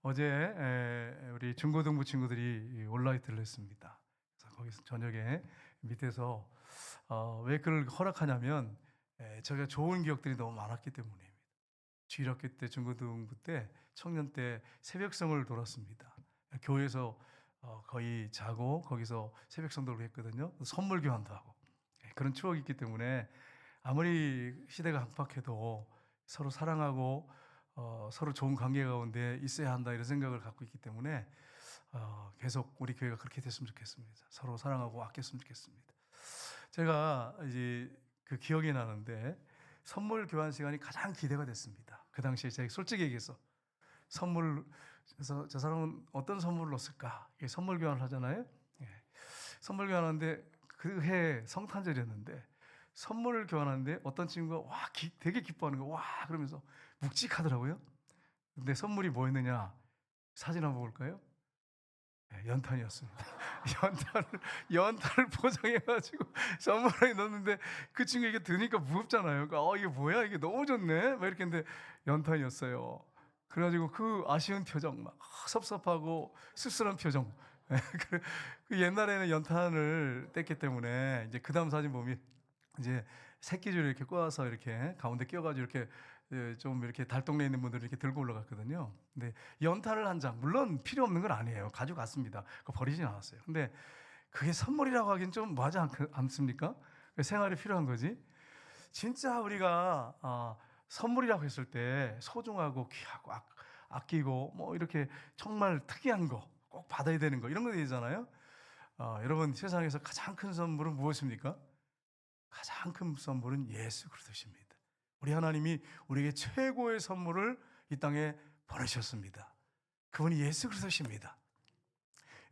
어제 우리 중고등부 친구들이 온라이트를 했습니다. 그래서 거기서 저녁에 밑에서 왜 그걸 허락하냐면 제가 좋은 기억들이 너무 많았기 때문입니다. 주일학교 때 중고등부 때 청년 때 새벽성을 돌았습니다. 교회에서 거의 자고 거기서 새벽성도를 했거든요. 선물 교환도 하고 그런 추억이 있기 때문에 아무리 시대가 한박해도 서로 사랑하고 서로 좋은 관계 가운데 있어야 한다 이런 생각을 갖고 있기 때문에 계속 우리 교회가 그렇게 됐으면 좋겠습니다. 서로 사랑하고 아꼈으면 좋겠습니다. 제가 이제 그 기억이 나는데 선물 교환 시간이 가장 기대가 됐습니다. 그 당시에 제가 솔직히 얘기해서 선물 그래서 저 사람은 어떤 선물을 넣었을까? 이게 선물 교환을 하잖아요. 예. 선물 교환하는데 그 해 성탄절이었는데 선물을 교환하는데 어떤 친구가 되게 기뻐하는 거 와 그러면서 묵직하더라고요. 근데 선물이 뭐였느냐? 사진 한번 볼까요? 네, 연탄이었습니다. 연탄을 포장해 가지고 선물에 넣었는데 그 친구 이게 드니까 무겁잖아요. 그러니까 이게 뭐야? 이게 너무 좋네. 막 이렇게 했는데 연탄이었어요. 그래 가지고 그 아쉬운 표정 막 섭섭하고 씁쓸한 표정. 그 옛날에는 연탄을 뗐기 때문에 이제 그다음 사진 보면 이제 새끼줄을 이렇게 꼬아서 이렇게 가운데 끼워 가지고 이렇게 좀 이렇게 달동네 있는 분들이 이렇게 들고 올라갔거든요. 근데 연탄을 한 장, 물론 필요 없는 건 아니에요. 가져갔습니다. 그거 버리진 않았어요. 근데 그게 선물이라고 하긴 좀 뭐하지 않습니까? 생활에 필요한 거지. 진짜 우리가 선물이라고 했을 때 소중하고 귀하고 아끼고 뭐 이렇게 정말 특이한 거 꼭 받아야 되는 거 이런 거 되잖아요. 여러분 세상에서 가장 큰 선물은 무엇입니까? 가장 큰 선물은 예수 그리스도십니다. 우리 하나님이 우리에게 최고의 선물을 이 땅에 보내셨습니다. 그분이 예수 그리스도십니다.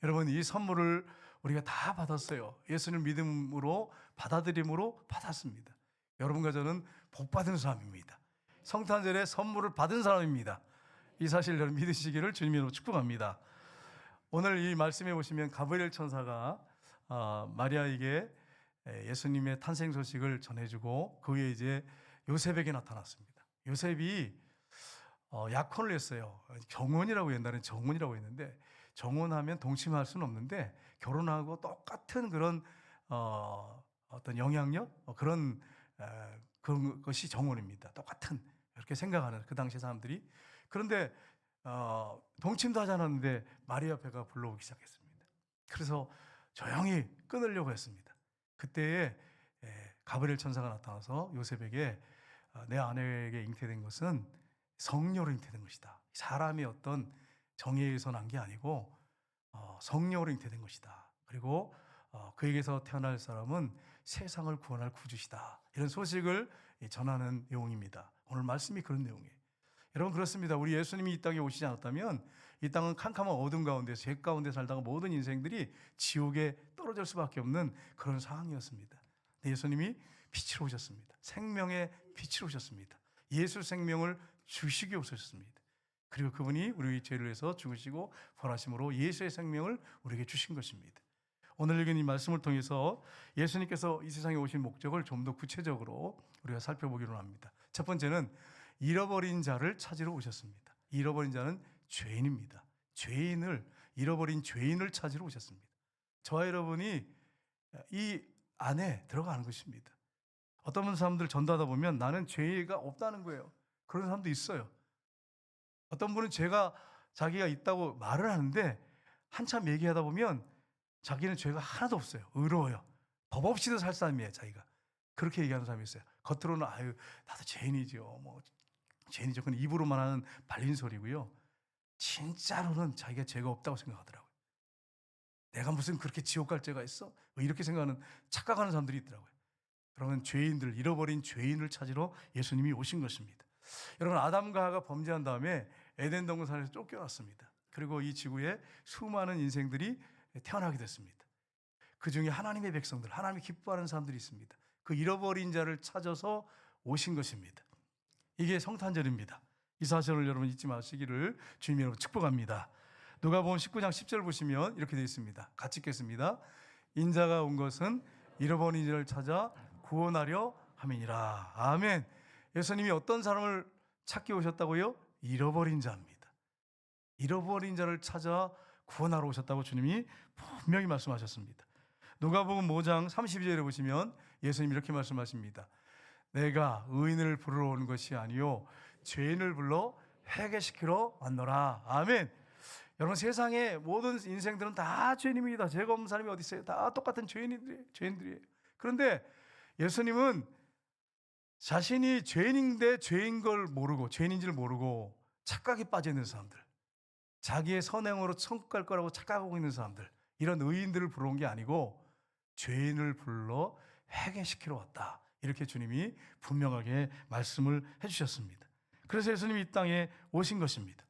여러분 이 선물을 우리가 다 받았어요. 예수를 믿음으로 받아들임으로 받았습니다. 여러분과 저는 복 받은 사람입니다. 성탄절에 선물을 받은 사람입니다. 이 사실 여러분 믿으시기를 주님으로 축복합니다. 오늘 이 말씀에 보시면 가브리엘 천사가 마리아에게 예수님의 탄생 소식을 전해주고 그 위에 이제 요셉에게 나타났습니다. 요셉이 약혼을 했어요. 경혼이라고 옛날엔 정혼이라고 했는데 정혼하면 동침할 수는 없는데 결혼하고 똑같은 그런 어떤 영향력 그런 것이 정혼입니다. 똑같은 이렇게 생각하는 그 당시 사람들이 그런데 동침도 하지 않았는데 마리아 배가 불러오기 시작했습니다. 그래서 조용히 끊으려고 했습니다. 그때에 가브리엘 천사가 나타나서 요셉에게 내 아내에게 잉태된 것은 성녀로 잉태된 것이다. 사람의 어떤 정의에 의해서 난 게 아니고 성령으로 잉태된 것이다. 그리고 그에게서 태어날 사람은 세상을 구원할 구주시다. 이런 소식을 전하는 내용입니다. 오늘 말씀이 그런 내용이에요. 여러분 그렇습니다. 우리 예수님이 이 땅에 오시지 않았다면 이 땅은 캄캄한 어둠 가운데 죄 가운데 살다가 모든 인생들이 지옥에 떨어질 수밖에 없는 그런 상황이었습니다. 예수님이 빛으로 오셨습니다. 생명의 빛으로 오셨습니다. 예수 생명을 주시기 오셨습니다. 그리고 그분이 우리 죄를 위해서 죽으시고 부활하심으로 예수의 생명을 우리에게 주신 것입니다. 오늘 읽은 이 말씀을 통해서 예수님께서 이 세상에 오신 목적을 좀 더 구체적으로 우리가 살펴보기로 합니다. 첫 번째는 잃어버린 자를 찾으러 오셨습니다. 잃어버린 자는 죄인입니다. 잃어버린 죄인을 찾으러 오셨습니다. 저와 여러분이 이 안에 들어가는 것입니다. 어떤 사람들 전도하다 보면 나는 죄가 없다는 거예요. 그런 사람도 있어요. 어떤 분은 자기가 있다고 말을 하는데 한참 얘기하다 보면 자기는 죄가 하나도 없어요. 의로워요. 법 없이도 살 사람이에요, 자기가. 그렇게 얘기하는 사람이 있어요. 겉으로는 나도 죄인이죠. 죄인이죠. 그건 입으로만 하는 발린 소리고요. 진짜로는 자기가 죄가 없다고 생각하더라고요. 내가 무슨 그렇게 지옥 갈 죄가 있어? 이렇게 착각하는 사람들이 있더라고요. 그러면 잃어버린 죄인을 찾으러 예수님이 오신 것입니다. 여러분 아담과 하와가 범죄한 다음에 에덴 동산에서 쫓겨났습니다. 그리고 이 지구에 수많은 인생들이 태어나게 됐습니다. 그 중에 하나님의 백성들, 하나님이 기뻐하는 사람들이 있습니다. 그 잃어버린 자를 찾아서 오신 것입니다. 이게 성탄절입니다. 이 사실을 여러분 잊지 마시기를 주님이 여러분 축복합니다. 누가복음 19장 10절 보시면 이렇게 되어 있습니다. 같이 읽겠습니다. 인자가 온 것은 잃어버린 자를 찾아 구원하려 함이니라. 아멘. 예수님이 어떤 사람을 찾기 오셨다고요? 잃어버린 자입니다. 잃어버린 자를 찾아 구원하러 오셨다고 주님이 분명히 말씀하셨습니다. 누가복음 5장 32절에 보시면 예수님 이렇게 말씀하십니다. 내가 의인을 부르러 온 것이 아니요 죄인을 불러 회개시키러 왔노라. 아멘. 여러분, 세상의 모든 인생들은 다 죄인입니다. 죄가 없는 사람이 어디 있어요? 다 똑같은 죄인들이에요. 그런데 예수님은 자신이 죄인인데 죄인 걸 모르고, 죄인인지를 모르고 착각에 빠져 있는 사람들, 자기의 선행으로 천국 갈 거라고 착각하고 있는 사람들, 이런 의인들을 불러온 게 아니고 죄인을 불러 회개시키러 왔다. 이렇게 주님이 분명하게 말씀을 해주셨습니다. 그래서 예수님이 이 땅에 오신 것입니다.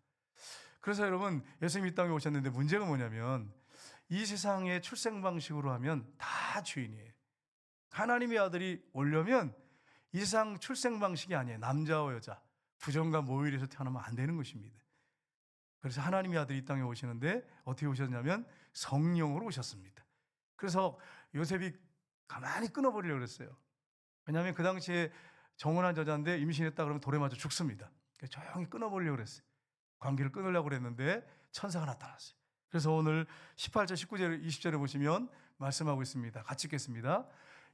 그래서 여러분, 예수님이 이 땅에 오셨는데 문제가 뭐냐면 이 세상의 출생 방식으로 하면 다 죄인이에요. 하나님의 아들이 오려면 이 세상 출생 방식이 아니에요. 남자와 여자, 부정과 모율에서 태어나면 안 되는 것입니다. 그래서 하나님의 아들이 이 땅에 오시는데 어떻게 오셨냐면 성령으로 오셨습니다. 그래서 요셉이 가만히 끊어버리려고 그랬어요. 왜냐하면 그 당시에 정혼한 여자인데 임신했다 그러면 돌에 맞아 죽습니다. 그래서 조용히 끊어버리려고 그랬어요. 관계를 끊으려고 그랬는데 천사가 나타났어요. 그래서 오늘 18절, 19절, 20절에 보시면 말씀하고 있습니다. 같이 읽겠습니다.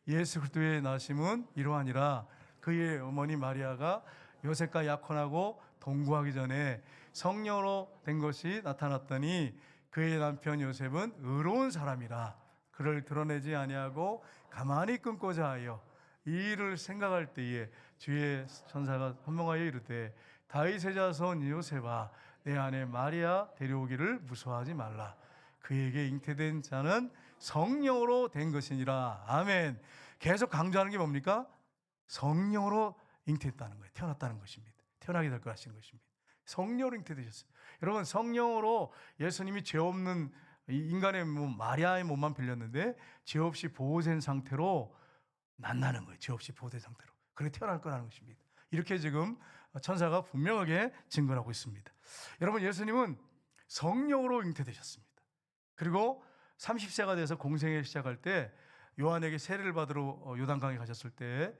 예수 그리스도의 나심은 이러하니라. 그의 어머니 마리아가 요셉과 약혼하고 동거하기 전에 성령으로 된 것이 나타났더니 그의 남편 요셉은 의로운 사람이라 그를 드러내지 아니하고 가만히 끊고자 하여 이 일을 생각할 때에 주의 천사가 현몽하여 이르되 다윗의 자손 요셉아 내 아내 마리아 데려오기를 무서워하지 말라. 그에게 잉태된 자는 성령으로 된 것이니라. 아멘. 계속 강조하는 게 뭡니까? 성령으로 잉태했다는 거예요. 태어났다는 것입니다. 태어나게 될 것 하신 것입니다. 성령으로 잉태되셨어요. 여러분, 성령으로 예수님이 죄 없는 인간의 몸, 마리아의 몸만 빌렸는데 죄 없이 보호된 상태로 만나는 거예요. 죄 없이 보호된 상태로. 그렇게 태어날 거라는 것입니다. 이렇게 지금 천사가 분명하게 증거를 하고 있습니다. 여러분, 예수님은 성령으로 잉태되셨습니다. 그리고 30세가 돼서 공생을 시작할 때 요한에게 세례를 받으러 요단강에 가셨을 때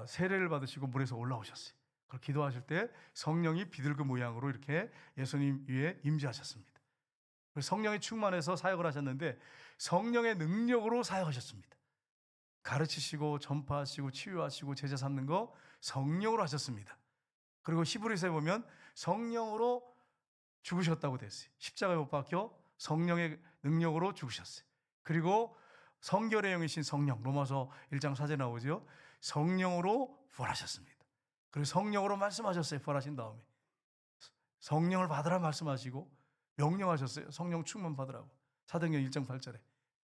세례를 받으시고 물에서 올라오셨어요. 그걸 기도하실 때 성령이 비둘기 모양으로 이렇게 예수님 위에 임재하셨습니다. 성령이 충만해서 사역을 하셨는데 성령의 능력으로 사역하셨습니다. 가르치시고 전파하시고 치유하시고 제자 삼는 거 성령으로 하셨습니다. 그리고 히브리서에 보면 성령으로 죽으셨다고 됐어요. 십자가에 못 박혀 성령의 능력으로 죽으셨어요. 그리고 성결의 영이신 성령, 로마서 1장 4절에 나오죠. 성령으로 부활하셨습니다. 그리고 성령으로 말씀하셨어요. 부활하신 다음에 성령을 받으라 말씀하시고 명령하셨어요. 성령 충만 받으라고. 사도행전 1장 8절에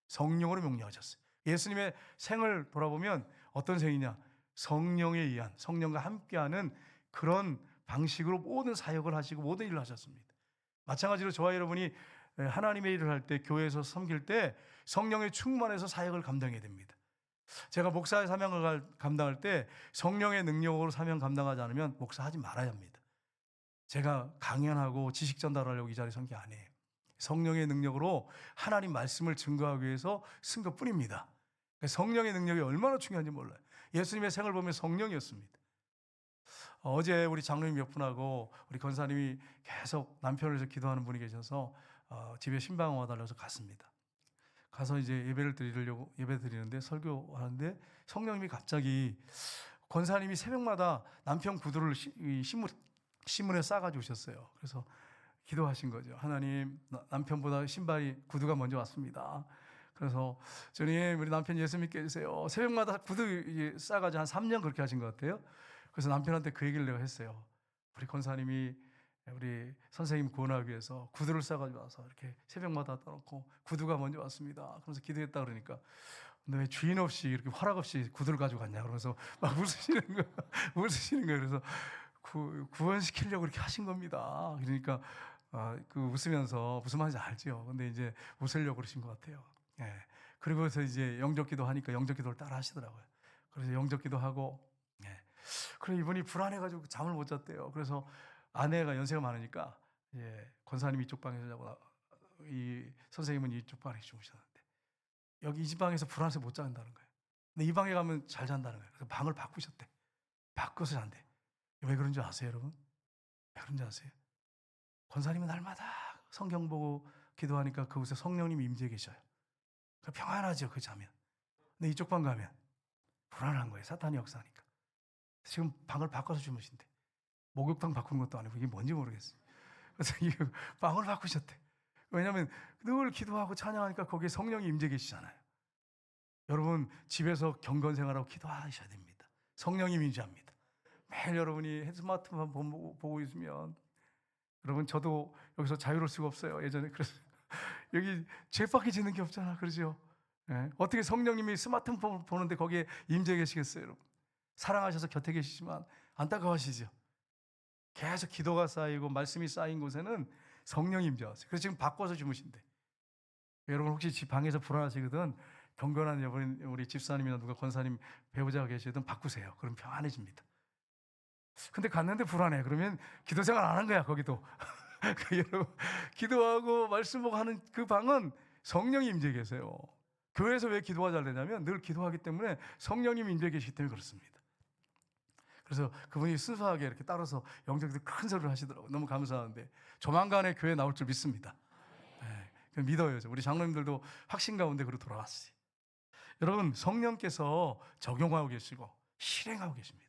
성령으로 명령하셨어요. 예수님의 생을 돌아보면 어떤 생이냐? 성령에 의한, 성령과 함께하는 그런 방식으로 모든 사역을 하시고 모든 일을 하셨습니다. 마찬가지로 저와 여러분이 하나님의 일을 할 때, 교회에서 섬길 때 성령의 충만해서 사역을 감당해야 됩니다. 제가 목사의 사명을 감당할 때 성령의 능력으로 사명 감당하지 않으면 목사하지 말아야 합니다. 제가 강연하고 지식 전달하려고 이 자리에 선 게 아니에요. 성령의 능력으로 하나님 말씀을 증거하기 위해서 쓴 것뿐입니다. 성령의 능력이 얼마나 중요한지 몰라요. 예수님의 생을 보면 성령이었습니다. 어제 우리 장로님 몇 분하고 우리 권사님이 계속 남편을 위해서 기도하는 분이 계셔서 집에 신방 와달라서 갔습니다. 가서 이제 예배 드리는데 설교하는데 성령님이 갑자기 권사님이 새벽마다 남편 구두를 신문에 싸가지고 오셨어요. 그래서 기도하신 거죠. 하나님, 남편보다 구두가 먼저 왔습니다. 그래서 주님, 우리 남편 예수 믿게 해주세요. 새벽마다 구두 싸가지고 한 3년 그렇게 하신 것 같아요. 그래서 남편한테 그 얘기를 내가 했어요. 우리 권사님이 우리 선생님 구원하기 위해서 구두를 싸가지고 와서 이렇게 새벽마다 떠놓고 구두가 먼저 왔습니다. 그러면서 기도했다 그러니까 너 왜 주인 없이 이렇게 허락 없이 구두를 가지고 갔냐 그러면서 막 웃으시는 거예요. 그래서 구원시키려고 이렇게 하신 겁니다. 그러니까 웃으면서 무슨 말인지 알죠. 근데 이제 웃으려고 그러신 것 같아요. 예. 그리고서 이제 영접기도 하니까 영접기도를 따라 하시더라고요. 그래서 영접기도 하고, 예. 그래서 이분이 불안해가지고 잠을 못 잤대요. 그래서 아내가 연세가 많으니까, 예, 권사님이 이쪽 방에서 자고 이 선생님은 이쪽 방에 주무셨는데 여기 이 집 방에서 불안해서 못 잔다는 거예요. 근데 이 방에 가면 잘 잔다는 거예요. 그래서 방을 바꾸셨대. 바꿔서 잔대. 왜 그런지 아세요, 여러분? 왜 그런지 아세요? 권사님은 날마다 성경 보고 기도하니까 그곳에 성령님이 임재해 계셔요. 평안하죠, 그 자면. 근데 이쪽 방 가면 불안한 거예요. 사탄이 역사하니까. 지금 방을 바꿔서 주무신대. 목욕탕 바꾸는 것도 아니고 이게 뭔지 모르겠어요. 그래서 이 방을 바꾸셨대. 왜냐하면 늘 기도하고 찬양하니까 거기에 성령이 임재 계시잖아요. 여러분 집에서 경건 생활하고 기도하셔야 됩니다. 성령이 임재합니다. 매일 여러분이 스마트폰 보고 있으면, 여러분 저도 여기서 자유로울 수가 없어요. 예전에 그래서 여기 죄밖에 짓는 게 없잖아, 그러죠? 예? 어떻게 성령님이 스마트폰 보는데 거기에 임재 계시겠어요, 여러분? 사랑하셔서 곁에 계시지만 안타까워하시죠? 계속 기도가 쌓이고 말씀이 쌓인 곳에는 성령이 임재하세요. 그래서 지금 바꿔서 주무신대. 여러분 혹시 집 방에서 불안하시거든, 경건한 여러분, 우리 집사님이나 누가 권사님 배우자가 계시든 바꾸세요. 그럼 평안해집니다. 근데 갔는데 불안해. 그러면 기도 생활 안 한 거야, 거기도. 여러분, 기도하고 말씀 보고 하는 그 방은 성령이 임재 계세요. 교회에서 왜 기도가 잘 되냐면 늘 기도하기 때문에 성령님 임재 계시기 때문에 그렇습니다. 그래서 그분이 순수하게 이렇게 따라서 영적으로 큰 소리를 하시더라고요. 너무 감사한데 조만간에 교회 나올 줄 믿습니다. 네, 믿어요. 우리 장로님들도 확신 가운데 그로 돌아왔어요. 여러분, 성령께서 적용하고 계시고 실행하고 계십니다.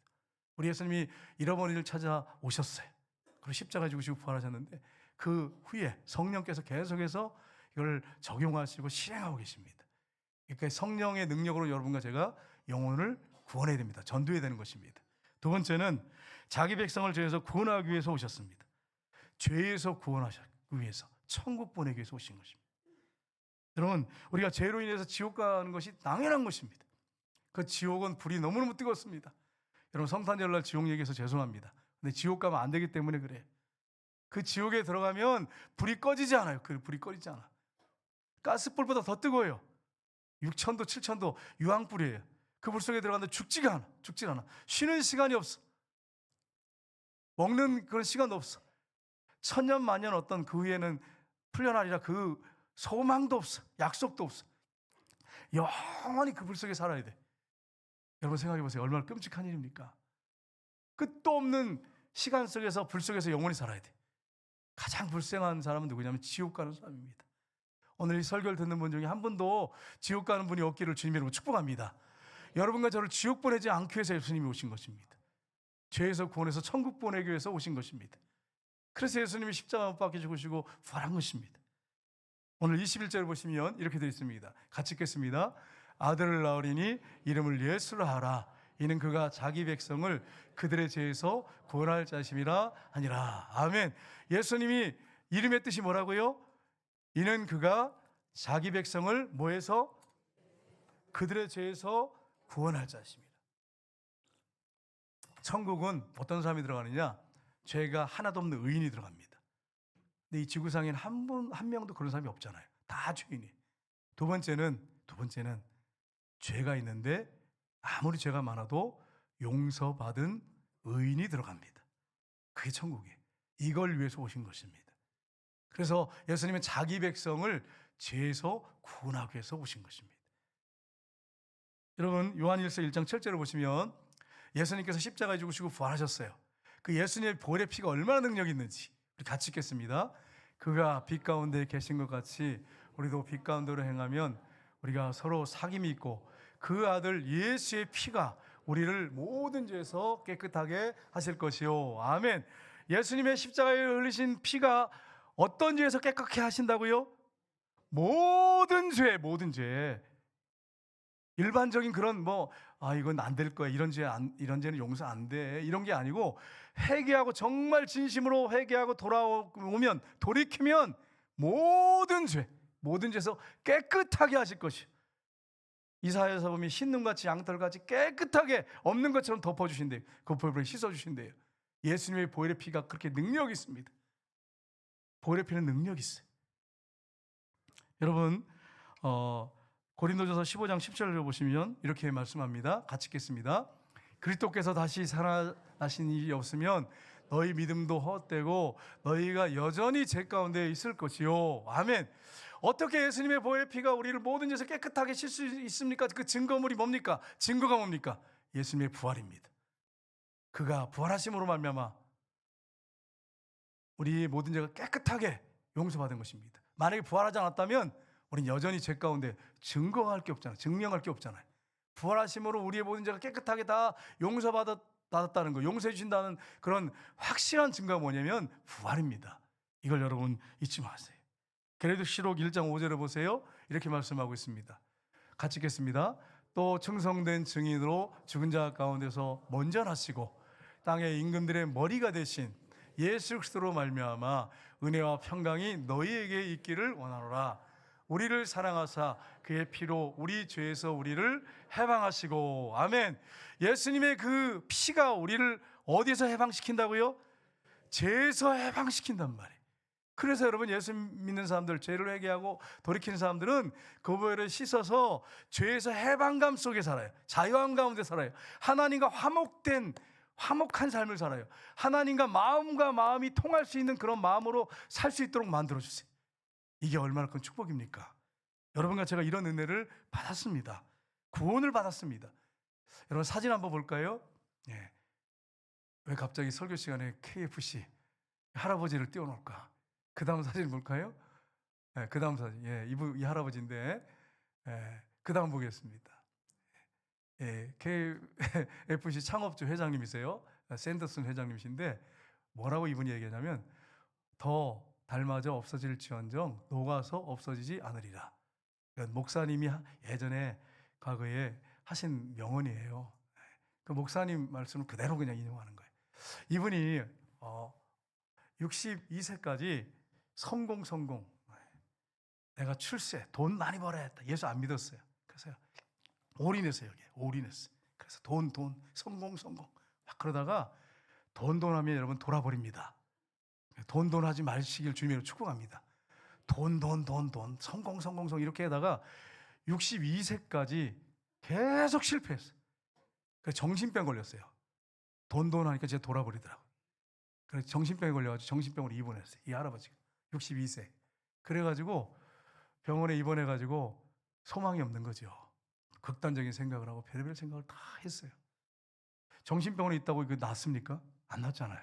우리 예수님이 잃어버린 일 찾아오셨어요. 그리고 십자가 지고 부활하셨는데 그 후에 성령께서 계속해서 이걸 적용하시고 실행하고 계십니다. 그러니까 성령의 능력으로 여러분과 제가 영혼을 구원해야 됩니다. 전도해야 되는 것입니다. 두 번째는 자기 백성을 죄에서 구원하기 위해서 오셨습니다. 죄에서 구원하기 위해서, 천국 보내기 위해서 오신 것입니다. 여러분, 우리가 죄로 인해서 지옥 가는 것이 당연한 것입니다. 그 지옥은 불이 너무너무 뜨겁습니다. 여러분, 성탄절날 지옥 얘기해서 죄송합니다. 근데 지옥 가면 안 되기 때문에 그래. 그 지옥에 들어가면 불이 꺼지지 않아요. 그 불이 꺼지지 않아. 가스불보다 더 뜨거워요. 6,000도 7,000도 유황불이에요. 그 불 속에 들어갔는데 죽지 않아. 쉬는 시간이 없어. 먹는 그런 시간도 없어. 천년 만년 어떤 그 후에는 풀려나리라 그 소망도 없어. 약속도 없어. 영원히 그 불 속에 살아야 돼. 여러분 생각해 보세요. 얼마나 끔찍한 일입니까? 끝도 없는 시간 속에서, 불 속에서 영원히 살아야 돼. 가장 불쌍한 사람은 누구냐면 지옥 가는 사람입니다. 오늘 이 설교를 듣는 분 중에 한 분도 지옥 가는 분이 없기를 주님 이름으로 축복합니다. 여러분과 저를 지옥 보내지 않기 위해서 예수님이 오신 것입니다. 죄에서 구원해서 천국 보내기 위해서 오신 것입니다. 그래서 예수님이 십자가 못 박혀 죽으시고 부활한 것입니다. 오늘 21절 보시면 이렇게 되어 있습니다. 같이 읽겠습니다. 아들을 낳으리니 이름을 예수라 하라. 이는 그가 자기 백성을 그들의 죄에서 구원할 자심이라 하니라. 아멘. 예수님이 이름의 뜻이 뭐라고요? 이는 그가 자기 백성을 뭐해서? 그들의 죄에서 구원할 자심이라. 천국은 어떤 사람이 들어가느냐? 죄가 하나도 없는 의인이 들어갑니다. 근데 이 지구상에는 한 명도 그런 사람이 없잖아요. 다 죄인이에요. 두 번째는 죄가 있는데 아무리 죄가 많아도 용서받은 의인이 들어갑니다. 그게 천국이에요. 이걸 위해서 오신 것입니다. 그래서 예수님은 자기 백성을 죄에서 구원하기 위해서 오신 것입니다. 여러분, 요한일서 1장 7절을 보시면 예수님께서 십자가에 죽으시고 부활하셨어요. 그 예수님의 보혈의 피가 얼마나 능력이 있는지 우리 같이 읽겠습니다. 그가 빛 가운데 계신 것 같이 우리도 빛 가운데로 행하면 우리가 서로 사귐이 있고 그 아들 예수의 피가 우리를 모든 죄에서 깨끗하게 하실 것이요. 아멘. 예수님의 십자가에 흘리신 피가 어떤 죄에서 깨끗하게 하신다고요? 모든 죄. 일반적인 그런 이건 안 될 거야. 이런 죄는 용서 안 돼. 이런 게 아니고 회개하고 정말 진심으로 회개하고 돌이키면 모든 죄에서 깨끗하게 하실 것이요. 이사야서 보면 흰눈같이 양털같이 깨끗하게 없는 것처럼 덮어주신대요. 그 보혈을 씻어주신대요. 예수님의 보혈의 피가 그렇게 능력이 있습니다. 보혈의 피는 능력이 있어요. 여러분, 고린도전서 15장 10절을 보시면 이렇게 말씀합니다. 같이 읽겠습니다. 그리스도께서 다시 살아나신 일이 없으면 너희 믿음도 헛되고 너희가 여전히 죄 가운데 있을 것이요. 아멘. 어떻게 예수님의 보혈의 피가 우리를 모든 죄에서 깨끗하게 씻을 수 있습니까? 그 증거물이 뭡니까? 증거가 뭡니까? 예수님의 부활입니다. 그가 부활하심으로 말미암아 우리의 모든 죄가 깨끗하게 용서받은 것입니다. 만약에 부활하지 않았다면 우리는 여전히 죄 가운데 증거할 게 없잖아요. 증명할 게 없잖아요. 부활하심으로 우리의 모든 죄가 깨끗하게 다 용서받았다는 거, 용서해 주신다는 그런 확실한 증거가 뭐냐면 부활입니다. 이걸 여러분 잊지 마세요. 계시록 1장 5절을 보세요. 이렇게 말씀하고 있습니다. 같이 읽겠습니다. 또 충성된 증인으로 죽은 자 가운데서 먼저 나시고 땅의 임금들의 머리가 되신 예수 그리스도로 말미암아 은혜와 평강이 너희에게 있기를 원하노라. 우리를 사랑하사 그의 피로 우리 죄에서 우리를 해방하시고. 아멘. 예수님의 그 피가 우리를 어디서 해방시킨다고요? 죄에서 해방시킨단 말이에요. 그래서 여러분, 예수 믿는 사람들, 죄를 회개하고 돌이키는 사람들은 그 보혈을 씻어서 죄에서 해방감 속에 살아요. 자유함 가운데 살아요. 하나님과 화목한 삶을 살아요. 하나님과 마음과 마음이 통할 수 있는 그런 마음으로 살 수 있도록 만들어주세요. 이게 얼마나 큰 축복입니까? 여러분과 제가 이런 은혜를 받았습니다. 구원을 받았습니다. 여러분, 사진 한번 볼까요? 예. 왜 갑자기 설교 시간에 KFC 할아버지를 띄워놓을까? 그 다음 사진 볼까요? 예, 그 다음 사진. 예, 이 할아버지인데, 예, 그 다음 보겠습니다. 예, KFC 창업주 회장님이세요. 샌더슨 회장님이신데, 뭐라고 이분이 얘기하냐면, 더 닮아져 없어질지언정 녹아서 없어지지 않으리라. 목사님이 예전에 과거에 하신 명언이에요. 그 목사님 말씀을 그대로 그냥 인용하는 거예요. 이분이 62세까지 성공 내가 출세 돈 많이 벌어야 했다. 예수 안 믿었어요. 그래서 올인했어요. 여기에 올인했어요. 그래서 돈 성공 막 그러다가 돈 하면 여러분 돌아버립니다. 돈 하지 마시길 주님으로 축복합니다. 돈 성공 이렇게 하다가 62세까지 계속 실패했어요. 그래서 정신병 걸렸어요. 돈 하니까 제가 돌아버리더라고요. 그래서 정신병에 걸려가지고 정신병으로 입원했어요. 이 할아버지가 62세. 그래가지고 병원에 입원해가지고 소망이 없는 거죠. 극단적인 생각을 하고 별의별 생각을 다 했어요. 정신병원에 있다고 이거 낫습니까? 안 낫잖아요.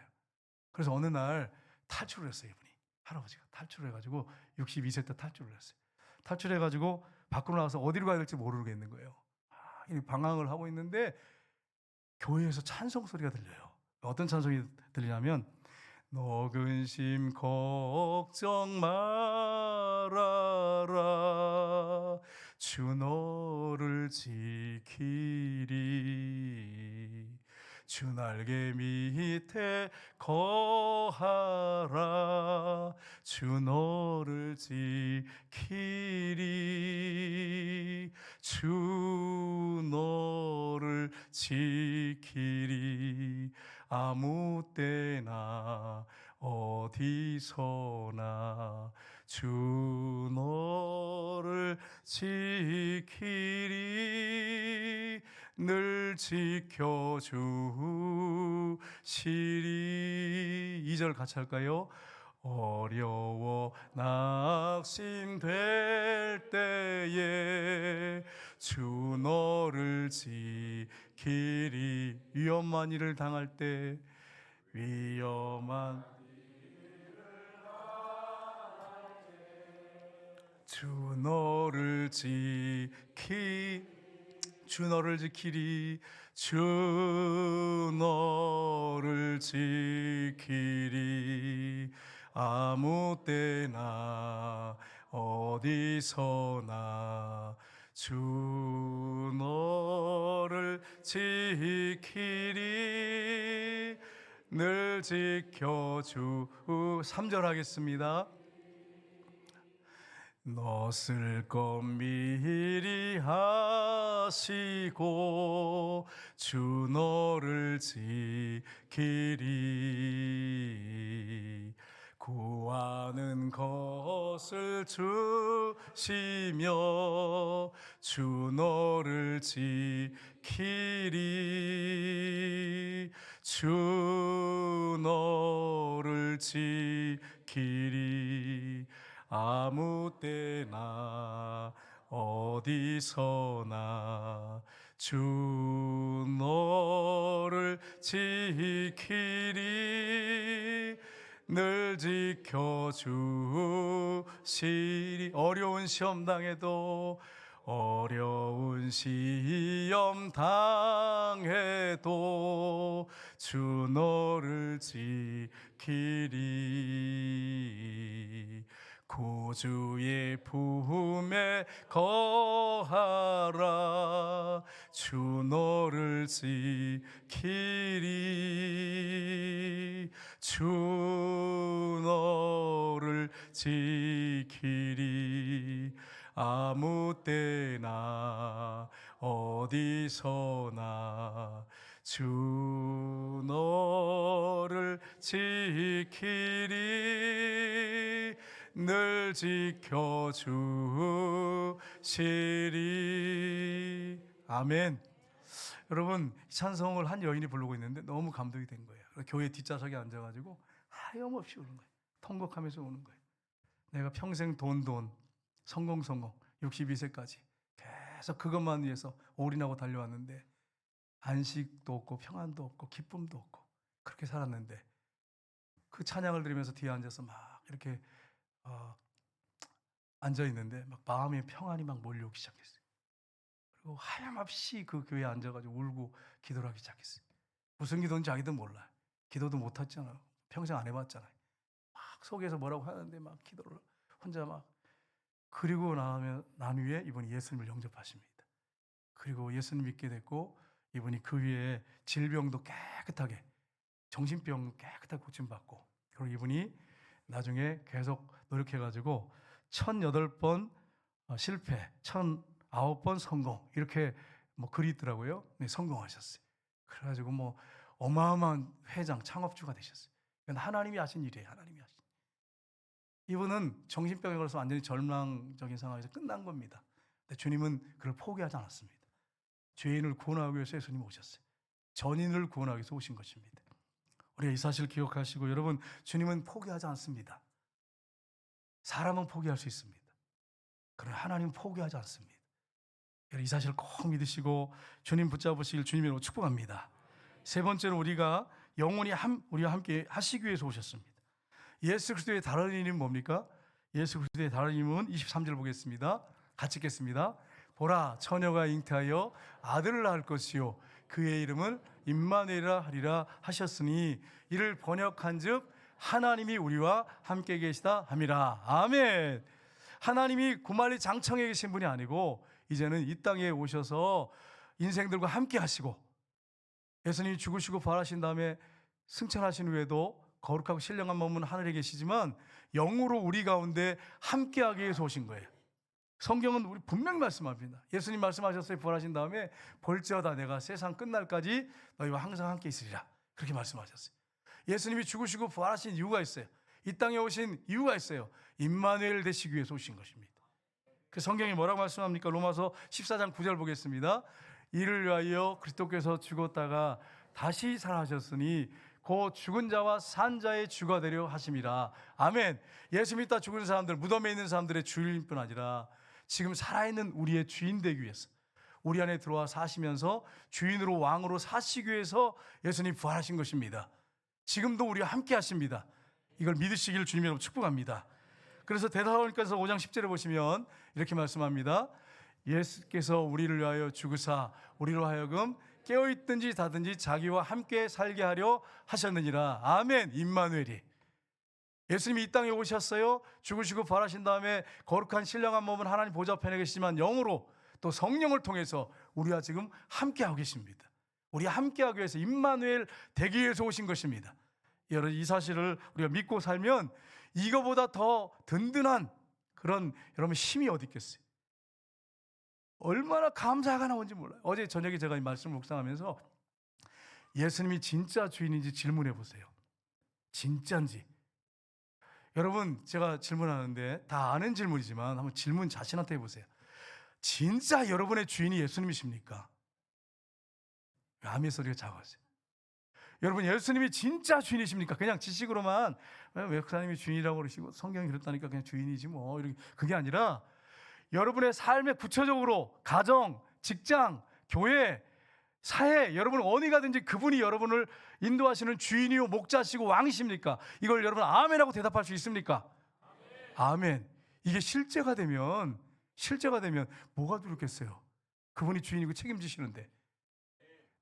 그래서 어느 날 탈출을 했어요. 이분이, 할아버지가 탈출을 해가지고 62세 때 탈출을 했어요. 탈출해가지고 밖으로 나가서 어디로 가야 될지 모르겠는 거예요. 방황을 하고 있는데 교회에서 찬송 소리가 들려요. 어떤 찬송이 들리냐면, 너 근심 걱정 말아라 주 너를 지키리 주 날개 밑에 거하라 주 너를 지키리 주 너를 지키리 아무 때나 어디서나 주 너를 지키리 늘 지켜주시리. 2절 같이 할까요? 어려워 낙심될 때에 주 너를 지키리. 위험한 일을 당할 때 주 너를 지키리 주 너를 지키리 아무 때나 어디서나 주 너를 지키리 늘 지켜주. 3절 하겠습니다. 너 쓸 것 미리 하시고 주 너를 지키리 구하는 것을 주시며 주 너를 지키리 주 너를 지키리 아무 때나 어디서나 주 너를 지키리 늘 지켜주시리. 어려운 시험 당해도 어려운 시험 당해도 주 너를 지키리. 구주의 품에 거하라. 주 너를 지키리. 주 너를 지키리. 아무 때나 어디서나 주 너를 지키리. 늘 지켜주시리. 아멘. 여러분, 찬송을 한 여인이 부르고 있는데 너무 감동이 된 거예요. 교회 뒷좌석에 앉아가지고 하염없이 우는 거예요. 통곡하면서 우는 거예요. 내가 평생 돈 성공 62세까지 계속 그것만 위해서 올인하고 달려왔는데 안식도 없고 평안도 없고 기쁨도 없고 그렇게 살았는데 그 찬양을 들으면서 뒤에 앉아서 막 이렇게 앉아있는데 막 마음에 평안이 막 몰려오기 시작했어요. 그리고 하염없이 그 교회에 앉아가지고 울고 기도를 하기 시작했어요. 무슨 기도인지 자기도 몰라요. 기도도 못했잖아요. 평생 안 해봤잖아요. 막 속에서 뭐라고 하는데 막 기도를 혼자 막. 그리고 난 후에 이분이 예수님을 영접하십니다. 그리고 예수님 믿게 됐고 이분이 그 위에 질병도 깨끗하게, 정신병 깨끗하게 고침받고, 그리고 이분이 나중에 계속 노력해가지고 1008번 실패, 1009번 성공, 이렇게 뭐 글이 있더라고요. 네, 성공하셨어요. 그래가지고 뭐 어마어마한 회장, 창업주가 되셨어요. 이건 하나님이 하신 일이에요. 하나님이 하신. 이분은 정신병에 걸려서 완전히 절망적인 상황에서 끝난 겁니다. 근데 주님은 그를 포기하지 않았습니다. 죄인을 구원하기 위해서 예수님 오셨어요. 전인을 구원하기 위해서 오신 것입니다. 우리가 이 사실을 기억하시고, 여러분, 주님은 포기하지 않습니다. 사람은 포기할 수 있습니다. 그러나 하나님은 포기하지 않습니다. 이 사실을 꼭 믿으시고 주님 붙잡으시길 주님으로 축복합니다. 세 번째로, 우리가 영원히 우리와 함께 하시기 위해서 오셨습니다. 예수 그리스도의 다른 이름은 뭡니까? 예수 그리스도의 다른 이름은 23절 보겠습니다. 같이 읽겠습니다. 보라, 처녀가 잉태하여 아들을 낳을 것이요 그의 이름을 임마누엘이라 하리라 하셨으니 이를 번역한즉 하나님이 우리와 함께 계시다 함이라. 아멘. 하나님이 구말리 장청에 계신 분이 아니고 이제는 이 땅에 오셔서 인생들과 함께 하시고, 예수님이 죽으시고 부활하신 다음에 승천하신 후에도 거룩하고 신령한 몸은 하늘에 계시지만 영으로 우리 가운데 함께하기 위해서 오신 거예요. 성경은 우리 분명히 말씀합니다. 예수님 말씀하셨어요. 부활하신 다음에 볼지어다 내가 세상 끝날까지 너희와 항상 함께 있으리라, 그렇게 말씀하셨어요. 예수님이 죽으시고 부활하신 이유가 있어요. 이 땅에 오신 이유가 있어요. 임마누엘 되시기 위해서 오신 것입니다. 그 성경이 뭐라고 말씀합니까? 로마서 14장 9절 보겠습니다. 이를 위하여 그리스도께서 죽었다가 다시 살아나셨으니 곧 죽은 자와 산 자의 주가 되려 하심이라. 아멘. 예수 믿다 죽은 사람들, 무덤에 있는 사람들의 주인뿐 아니라 지금 살아있는 우리의 주인 되기 위해서, 우리 안에 들어와 사시면서 주인으로 왕으로 사시기 위해서 예수님 부활하신 것입니다. 지금도 우리와 함께 하십니다. 이걸 믿으시길 주님 여러분 축복합니다. 그래서 데살로니가서 5장 10절에 보시면 이렇게 말씀합니다. 예수께서 우리를 위하여 죽으사 우리로 하여금 깨어있든지 자든지 자기와 함께 살게 하려 하셨느니라. 아멘. 임마누엘이, 예수님이 이 땅에 오셨어요. 죽으시고 부활하신 다음에 거룩한 신령한 몸은 하나님 보좌편에 계시지만 영으로 또 성령을 통해서 우리와 지금 함께하고 계십니다. 우리와 함께하기 위해서 임마누엘 되기 위해서 오신 것입니다. 여러분, 이 사실을 우리가 믿고 살면 이거보다 더 든든한 그런 여러분 힘이 어디 있겠어요? 얼마나 감사가 나온지 몰라요. 어제 저녁에 제가 이 말씀을 묵상하면서 예수님이 진짜 주인인지 질문해 보세요. 진짜인지. 여러분, 제가 질문하는데 다 아는 질문이지만 한번 질문 자신한테 해보세요. 진짜 여러분의 주인이 예수님이십니까? 아멘 소리가 작아졌어요. 여러분, 예수님이 진짜 주인이십니까? 그냥 지식으로만 목사님이 주인이라고 그러시고 성경이 그랬다니까 그냥 주인이지 뭐, 이렇게. 그게 아니라 여러분의 삶에 구체적으로 가정, 직장, 교회, 사회, 여러분 어디 가든지 그분이 여러분을 인도하시는 주인이요 목자시고 왕이십니까? 이걸 여러분 아멘하고 대답할 수 있습니까? 아멘. 이게 실제가 되면 뭐가 두렵겠어요? 그분이 주인이고 책임지시는데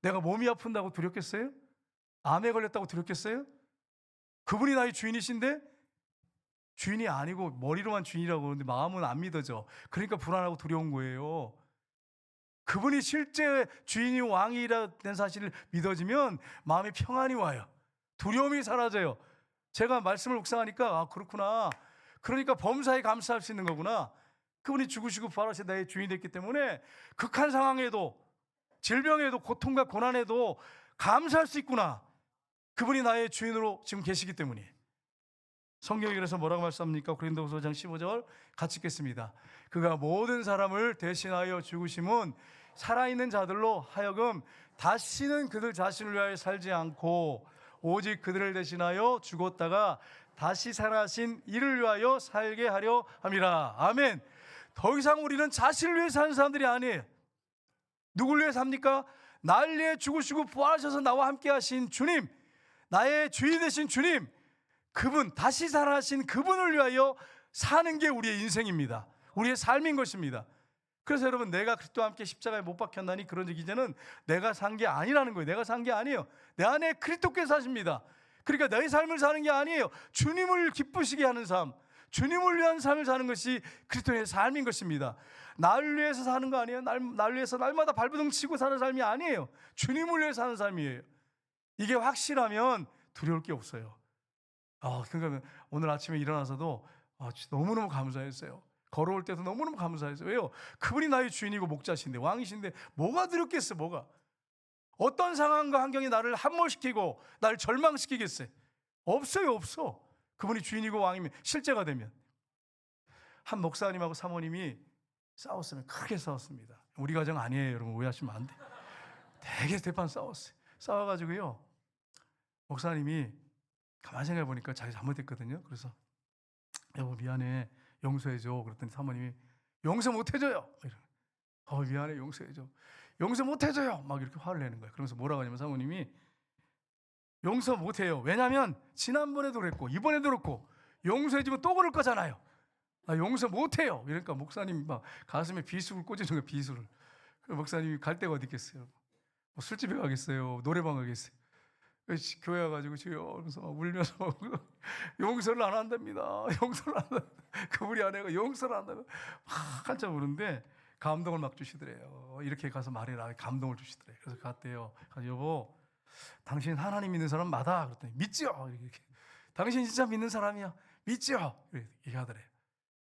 내가 몸이 아픈다고 두렵겠어요? 암에 걸렸다고 두렵겠어요? 그분이 나의 주인이신데 주인이 아니고 머리로만 주인이라고 그러는데 마음은 안 믿어져. 그러니까 불안하고 두려운 거예요. 그분이 실제 주인이 왕이라 된 사실을 믿어지면 마음에 평안이 와요. 두려움이 사라져요. 제가 말씀을 묵상하니까 아 그렇구나. 그러니까 범사에 감사할 수 있는 거구나. 그분이 죽으시고 부활하신 나의 주인이 됐기 때문에 극한 상황에도 질병에도 고통과 고난에도 감사할 수 있구나. 그분이 나의 주인으로 지금 계시기 때문에. 성경이 그래서 뭐라고 말씀합니까? 고린도후서 5장 15절 같이 읽겠습니다. 그가 모든 사람을 대신하여 죽으심은 살아있는 자들로 하여금 다시는 그들 자신을 위하여 살지 않고 오직 그들을 대신하여 죽었다가 다시 살아신 이를 위하여 살게 하려 함이라. 아멘. 더 이상 우리는 자신을 위해 사는 사람들이 아니에요. 누굴 위해 삽니까? 나를 위해 죽으시고 부활하셔서 나와 함께 하신 주님, 나의 주인 되신 주님, 그분, 다시 살아나신 그분을 위하여 사는 게 우리의 인생입니다. 우리의 삶인 것입니다. 그래서 여러분, 내가 그리스도와 함께 십자가에 못 박혔나니 그런 이제는 내가 산 게 아니라는 거예요. 내가 산 게 아니에요. 내 안에 그리스도께서 사십니다. 그러니까 내 삶을 사는 게 아니에요. 주님을 기쁘시게 하는 삶, 주님을 위한 삶을 사는 것이 그리스도의 삶인 것입니다. 나를 위해서 사는 거 아니에요. 나를 위해서 날마다 발버둥 치고 사는 삶이 아니에요. 주님을 위해 사는 삶이에요. 이게 확실하면 두려울 게 없어요. 그러니까 오늘 아침에 일어나서도 너무너무 감사했어요. 걸어올 때도 너무너무 감사했어요. 왜요? 그분이 나의 주인이고 목자신데 왕이신데 뭐가 두렵겠어? 뭐가? 어떤 상황과 환경이 나를 함몰시키고 나를 절망시키겠어요? 없어요. 없어. 그분이 주인이고 왕이면 실제가 되면. 한 목사님하고 사모님이 싸웠으면 크게 싸웠습니다. 우리 가정 아니에요. 여러분 오해하시면 안 돼. 되게 대판 싸웠어요. 싸워가지고요 목사님이 가만히 생각해 보니까 자기 잘못했거든요. 그래서 여보 미안해 용서해줘. 그랬더니 사모님이 용서 못해줘요. 미안해 용서해줘. 용서 못해줘요. 막 이렇게 화를 내는 거예요. 그러면서 뭐라고 하냐면 사모님이 용서 못해요. 왜냐하면 지난번에도 그랬고 이번에도 그렇고 용서해주면 또 그럴 거잖아요. 용서 못해요. 이러니까 목사님이 막 가슴에 비수를 꽂아준 거예요. 비수를. 목사님이 갈 데가 어디 있겠어요. 뭐 술집에 가겠어요. 노래방 가겠어요. 교회 와가지고 주여 그래서 막 울면서 용서를 안 한답니다. 용서를 안 한다. 그 우리 아내가 용서를 안 한다고 막 한참 우는데 감동을 막 주시더래요. 이렇게 가서 말해라. 감동을 주시더래요. 그래서 갔대요. 그래서 여보 당신 하나님 믿는 사람 맞아. 그랬더니 믿죠. 이렇게. 당신 진짜 믿는 사람이야. 믿죠. 이렇게 얘기하더래요.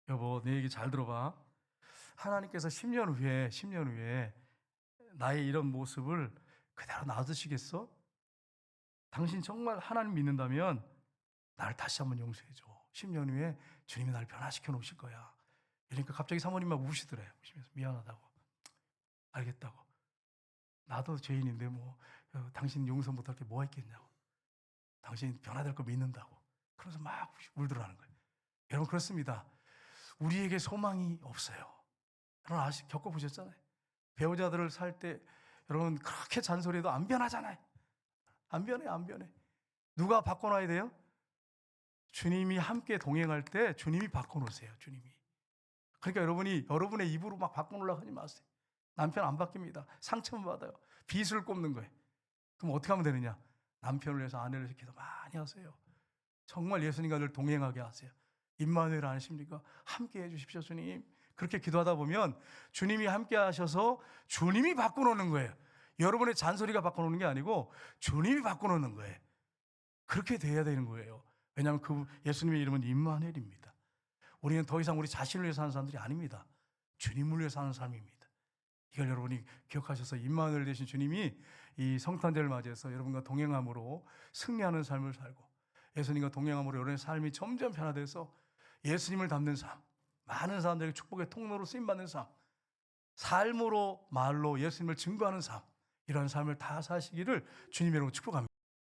여보 내 얘기 잘 들어봐. 하나님께서 10년 후에 나의 이런 모습을 그대로 놔두시겠어? 당신 정말 하나님 믿는다면 나를 다시 한번 용서해줘. 10년 후에 주님이 나를 변화시켜 놓으실 거야. 그러니까 갑자기 사모님 막 우시더래요. 우시면서 미안하다고. 알겠다고. 나도 죄인인데 당신 용서 못할 게 뭐가 있겠냐고. 당신 변화될 거 믿는다고. 그래서 막 울더라는 거예요. 여러분 그렇습니다. 우리에게 소망이 없어요. 여러분 겪어보셨잖아요. 배우자들을 살 때 여러분 그렇게 잔소리해도 안 변하잖아요. 안 변해. 누가 바꿔놔야 돼요? 주님이 함께 동행할 때 주님이 바꿔놓으세요. 주님이. 그러니까 여러분의 입으로 막 바꿔놓으려고 하지 마세요. 남편 안 바뀝니다. 상처만 받아요. 빚을 꼽는 거예요. 그럼 어떻게 하면 되느냐? 남편을 위해서 아내를 위해서 기도 많이 하세요. 정말 예수님과 늘 동행하게 하세요. 임마누엘 아니십니까? 함께 해주십시오 주님. 그렇게 기도하다 보면 주님이 함께 하셔서 주님이 바꿔놓는 거예요. 여러분의 잔소리가 바꿔놓는 게 아니고 주님이 바꿔놓는 거예요. 그렇게 돼야 되는 거예요. 왜냐하면 그 예수님의 이름은 임마누엘입니다. 우리는 더 이상 우리 자신을 위해 사는 사람들이 아닙니다. 주님을 위해 사는 삶입니다. 이걸 여러분이 기억하셔서 임마누엘 되신 주님이 이 성탄절을 맞이해서 여러분과 동행함으로 승리하는 삶을 살고 예수님과 동행함으로 여러분의 삶이 점점 변화돼서 예수님을 닮는 삶, 많은 사람들에게 축복의 통로로 쓰임받는 삶, 삶으로 말로 예수님을 증거하는 삶, 이런 삶을 다 사시기를 주님 여러분 축복합니다.